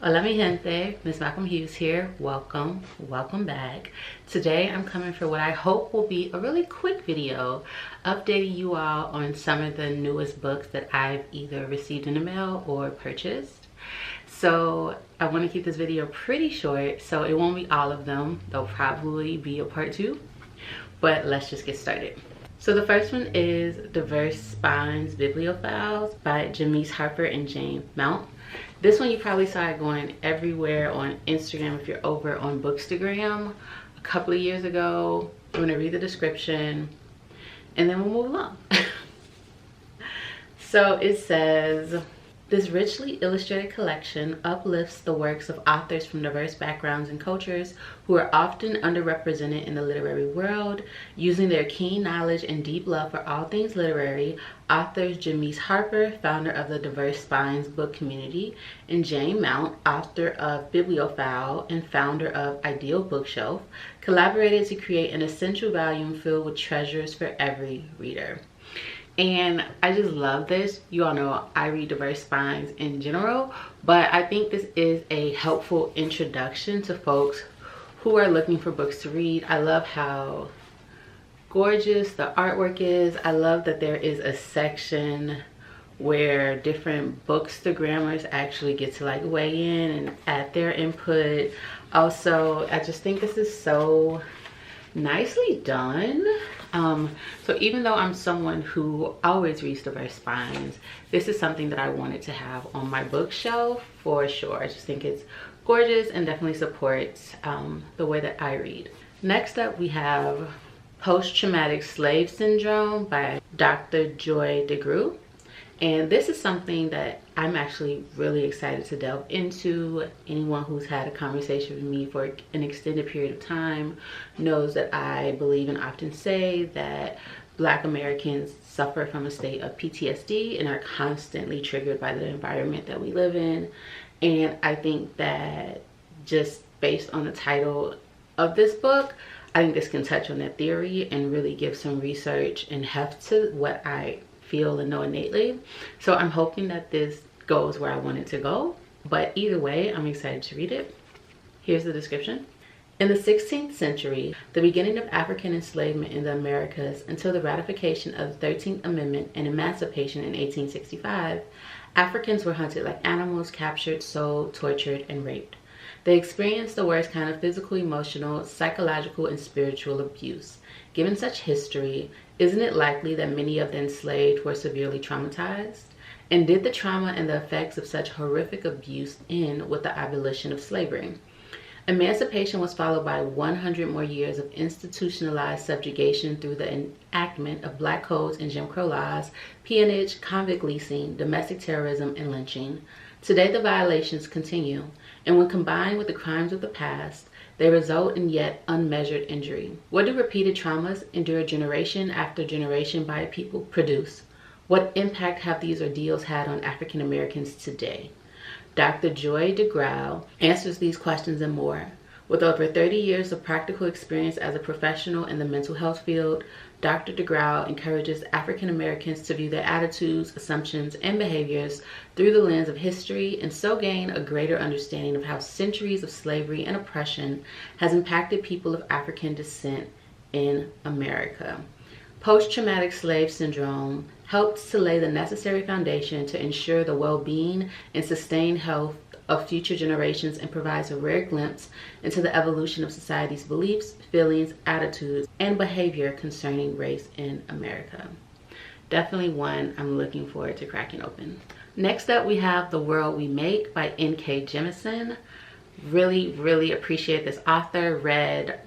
Hola mi gente, MsMalcolmHughes here. Welcome back. Today I'm coming for what I hope will be a really quick video updating you all on some of the newest books that I've either received in the mail or purchased. So I want to keep this video pretty short, so it won't be all of them. There'll probably be a part 2, but let's just get started. So the first one is Diverse Spines Bibliophiles by Janice Harper and Jane Mount. This one you probably saw it going everywhere on Instagram if you're over on Bookstagram a couple of years ago. I'm going to read the description and then we'll move along. So it says, this richly illustrated collection uplifts the works of authors from diverse backgrounds and cultures who are often underrepresented in the literary world. Using their keen knowledge and deep love for all things literary, authors Janice Harper, founder of the Diverse Spines book community, and Jane Mount, author of Bibliophile and founder of Ideal Bookshelf, collaborated to create an essential volume filled with treasures for every reader. And I just love this. You all know I read Diverse Spines in general, but I think this is a helpful introduction to folks who are looking for books to read. I love how gorgeous the artwork is. I love that there is a section where different bookstagrammers actually get to like weigh in and add their input. Also, I just think this is so nicely done. So even though I'm someone who always reads Diverse Spines, this is something that I wanted to have on my bookshelf for sure. I just think it's gorgeous and definitely supports the way that I read. Next up we have Post-Traumatic Slave Syndrome by Dr. Joy DeGruy. And this is something that I'm actually really excited to delve into. Anyone who's had a conversation with me for an extended period of time knows that I believe and often say that Black Americans suffer from a state of PTSD and are constantly triggered by the environment that we live in. And I think that just based on the title of this book, I think this can touch on that theory and really give some research and heft to what I feel and know innately. So I'm hoping that this goes where I want it to go, but either way I'm excited to read it. Here's the description. In the 16th century, the beginning of African enslavement in the Americas until the ratification of the 13th Amendment and emancipation in 1865, Africans were hunted like animals, captured, sold, tortured, and raped. They experienced the worst kind of physical, emotional, psychological, and spiritual abuse. Given such history, isn't it likely that many of the enslaved were severely traumatized? And did the trauma and the effects of such horrific abuse end with the abolition of slavery? Emancipation was followed by 100 more years of institutionalized subjugation through the enactment of Black codes and Jim Crow laws, peonage, convict leasing, domestic terrorism, and lynching. Today the violations continue, and when combined with the crimes of the past, they result in yet unmeasured injury. What do repeated traumas endured generation after generation by a people produce? What impact have these ordeals had on African Americans today? Dr. Joy DeGruy answers these questions and more. With over 30 years of practical experience as a professional in the mental health field, Dr. DeGruy encourages African Americans to view their attitudes, assumptions, and behaviors through the lens of history and so gain a greater understanding of how centuries of slavery and oppression has impacted people of African descent in America. Post-traumatic slave syndrome helps to lay the necessary foundation to ensure the well-being and sustained health of future generations and provides a rare glimpse into the evolution of society's beliefs, feelings, attitudes, and behavior concerning race in America. Definitely one I'm looking forward to cracking open. Next up, we have The World We Make by N.K. Jemisin. Really appreciate this author. Read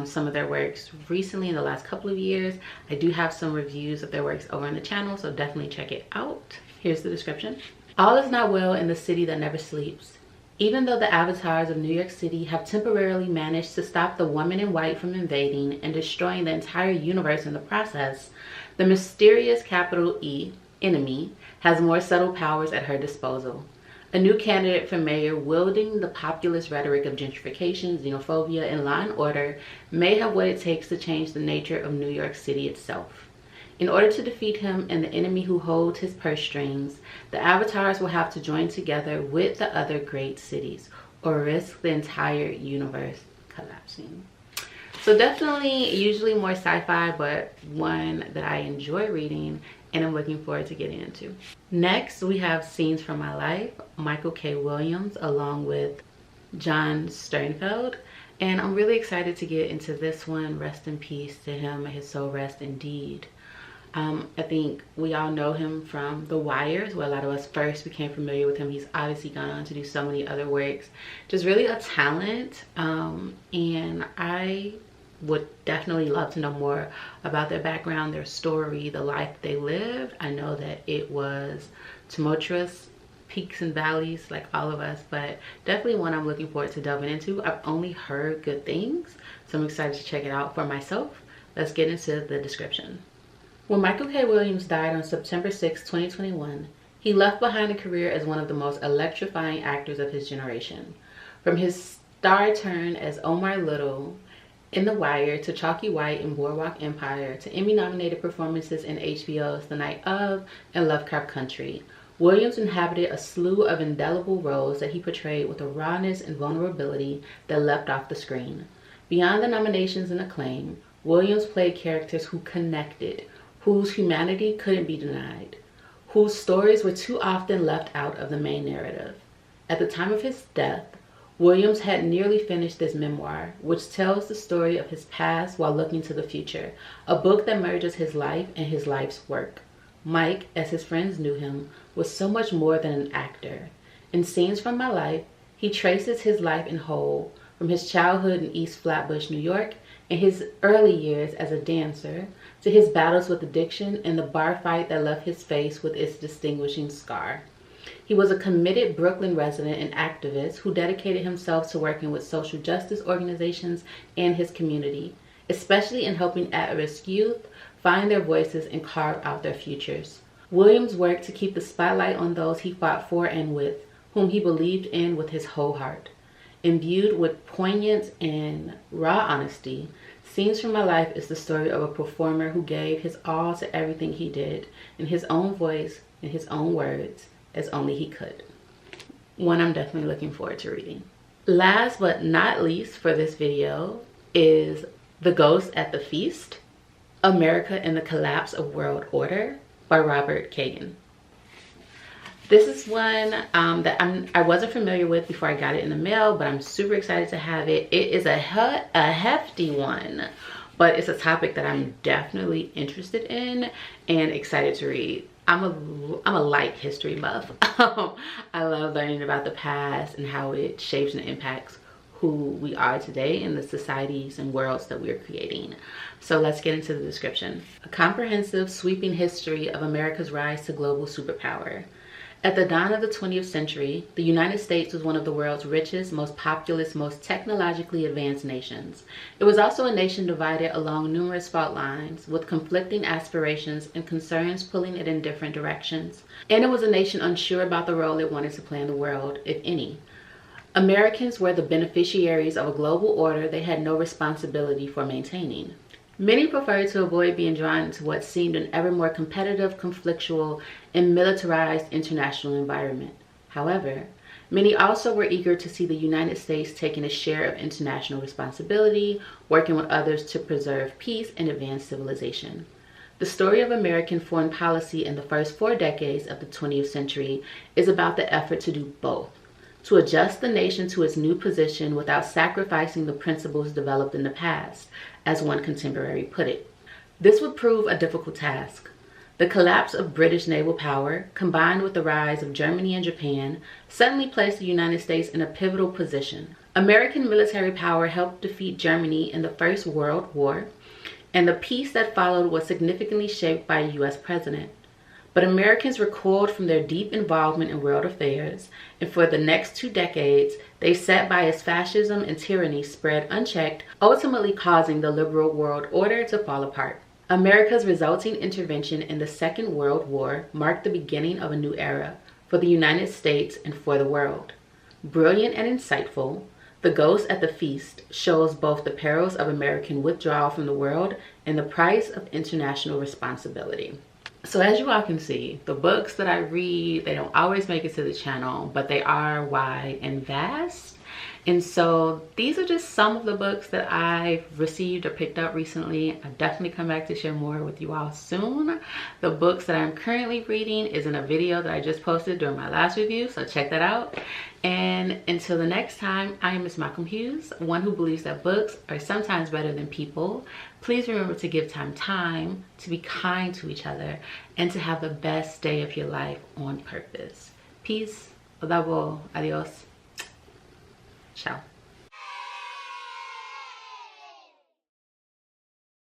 some of their works recently in the last couple of years. I do have some reviews of their works over on the channel, so definitely check it out. Here's the description. All is not well in the city that never sleeps. Even though the avatars of New York City have temporarily managed to stop the woman in white from invading and destroying the entire universe in the process, the mysterious capital E, enemy, has more subtle powers at her disposal. A new candidate for mayor wielding the populist rhetoric of gentrification, xenophobia, and law and order may have what it takes to change the nature of New York City itself. In order to defeat him and the enemy who holds his purse strings, the avatars will have to join together with the other great cities or risk the entire universe collapsing. So definitely usually more sci-fi, but one that I enjoy reading and I'm looking forward to getting into. Next, we have Scenes from My Life, Michael K. Williams, along with John Sternfeld. And I'm really excited to get into this one. Rest in peace to him, and his soul rest indeed. I think we all know him from The Wires, where a lot of us first became familiar with him. He's obviously gone on to do so many other works. Just really a talent, and I would definitely love to know more about their background, their story, the life they lived. I know that it was tumultuous, peaks and valleys like all of us, but definitely one I'm looking forward to delving into. I've only heard good things, so I'm excited to check it out for myself. Let's get into the description. When Michael K. Williams died on September 6, 2021, he left behind a career as one of the most electrifying actors of his generation. From his star turn as Omar Little in The Wire to Chalky White in Boardwalk Empire to Emmy-nominated performances in HBO's The Night Of and Lovecraft Country, Williams inhabited a slew of indelible roles that he portrayed with a rawness and vulnerability that leapt off the screen. Beyond the nominations and acclaim, Williams played characters who connected, whose humanity couldn't be denied, whose stories were too often left out of the main narrative. At the time of his death, Williams had nearly finished this memoir, which tells the story of his past while looking to the future, a book that merges his life and his life's work. Mike, as his friends knew him, was so much more than an actor. In Scenes from My Life, he traces his life in whole, from his childhood in East Flatbush, New York, and his early years as a dancer, to his battles with addiction and the bar fight that left his face with its distinguishing scar. He was a committed Brooklyn resident and activist who dedicated himself to working with social justice organizations and his community, especially in helping at-risk youth find their voices and carve out their futures. Williams worked to keep the spotlight on those he fought for and with, whom he believed in with his whole heart. Imbued with poignance and raw honesty, Scenes from My Life is the story of a performer who gave his all to everything he did, in his own voice, in his own words, as only he could. One I'm definitely looking forward to reading. Last but not least for this video is The Ghost at the Feast, America and the Collapse of World Order by Robert Kagan. This is one that I wasn't familiar with before I got it in the mail, but I'm super excited to have it. It is a hefty one, but it's a topic that I'm definitely interested in and excited to read. I'm a light history buff. I love learning about the past and how it shapes and impacts who we are today in the societies and worlds that we're creating. So let's get into the description. A comprehensive, sweeping history of America's rise to global superpower. At the dawn of the 20th century, the United States was one of the world's richest, most populous, most technologically advanced nations. It was also a nation divided along numerous fault lines, with conflicting aspirations and concerns pulling it in different directions. And it was a nation unsure about the role it wanted to play in the world, if any. Americans were the beneficiaries of a global order they had no responsibility for maintaining. Many preferred to avoid being drawn into what seemed an ever more competitive, conflictual, and militarized international environment. However, many also were eager to see the United States taking a share of international responsibility, working with others to preserve peace and advance civilization. The story of American foreign policy in the first 4 decades of the 20th century is about the effort to do both, to adjust the nation to its new position without sacrificing the principles developed in the past, as one contemporary put it. This would prove a difficult task. The collapse of British naval power, combined with the rise of Germany and Japan, suddenly placed the United States in a pivotal position. American military power helped defeat Germany in the First World War, and the peace that followed was significantly shaped by a U.S. president. But Americans recoiled from their deep involvement in world affairs, and for the next 2 decades, they sat by as fascism and tyranny spread unchecked, ultimately causing the liberal world order to fall apart. America's resulting intervention in the Second World War marked the beginning of a new era for the United States and for the world. Brilliant and insightful, The Ghost at the Feast shows both the perils of American withdrawal from the world and the price of international responsibility. So as you all can see, the books that I read, they don't always make it to the channel, but they are wide and vast. And so these are just some of the books that I've received or picked up recently. I'll definitely come back to share more with you all soon. The books that I'm currently reading is in a video that I just posted during my last review, so check that out. And until the next time, I am MsMalcolmHughes, one who believes that books are sometimes better than people. Please remember to give time, to be kind to each other, and to have the best day of your life on purpose. Peace, odabo, adios. Ciao.